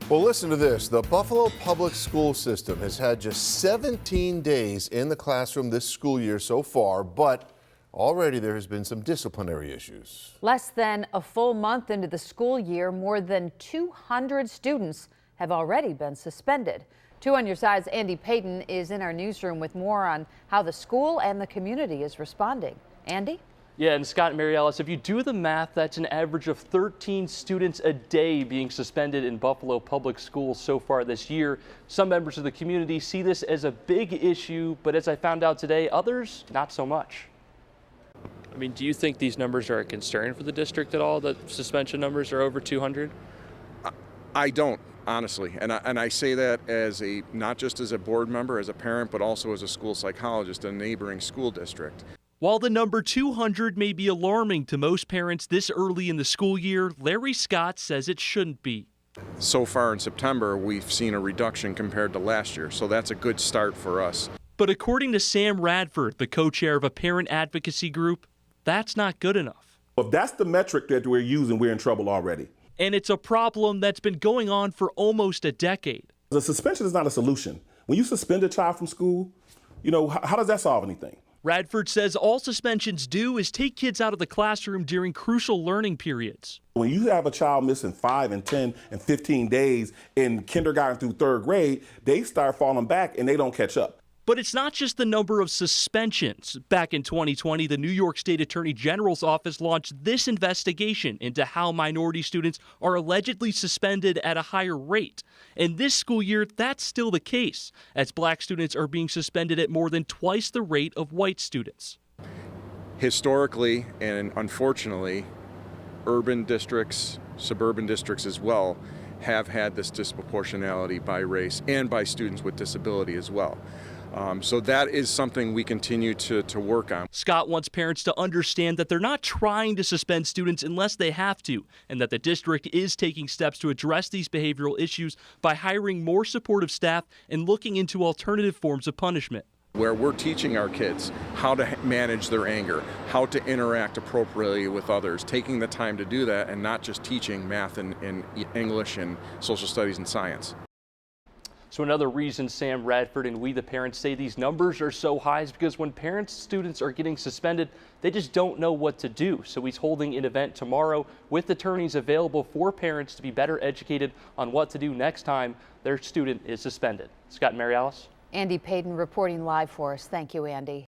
Well, listen to this. The Buffalo Public School System has had just 17 days in the classroom this school year so far, but already there has been some disciplinary issues. Less than a full month into the school year, more than 200 students have already been suspended. 2 on your side's Andy Payton is in our newsroom with more on how the school and the community is responding. Andy? Yeah, and Scott and Mary Alice, if you do the math, that's an average of 13 students a day being suspended in Buffalo Public Schools so far this year. Some members of the community see this as a big issue, but as I found out today, others not so much. I mean, do you think these numbers are a concern for the district at all, that suspension numbers are over 200? I don't, honestly, and I say that as not just as a board member, as a parent, but also as a school psychologist in a neighboring school district. While the number 200 may be alarming to most parents this early in the school year, Larry Scott says it shouldn't be. So far in September, we've seen a reduction compared to last year, so that's a good start for us. But according to Sam Radford, the co-chair of a parent advocacy group, that's not good enough. If that's the metric that we're using, we're in trouble already. And it's a problem that's been going on for almost a decade. The suspension is not a solution. When you suspend a child from school, how does that solve anything? Radford says all suspensions do is take kids out of the classroom during crucial learning periods. When you have a child missing 5 and 10 and 15 days in kindergarten through 3rd grade, they start falling back and they don't catch up. But it's not just the number of suspensions. Back in 2020, the New York State Attorney General's office launched this investigation into how minority students are allegedly suspended at a higher rate. And this school year, that's still the case, as black students are being suspended at more than twice the rate of white students. Historically, and unfortunately, urban districts, suburban districts as well, have had this disproportionality by race and by students with disability as well. So that is something we continue to work on. Scott wants parents to understand that they're not trying to suspend students unless they have to, and that the district is taking steps to address these behavioral issues by hiring more supportive staff and looking into alternative forms of punishment. Where we're teaching our kids how to manage their anger, how to interact appropriately with others, taking the time to do that and not just teaching math and English and social studies and science. So another reason Sam Radford and we the parents say these numbers are so high is because when students are getting suspended, they just don't know what to do. So he's holding an event tomorrow with attorneys available for parents to be better educated on what to do next time their student is suspended. Scott and Mary Alice. Andy Payton reporting live for us. Thank you, Andy.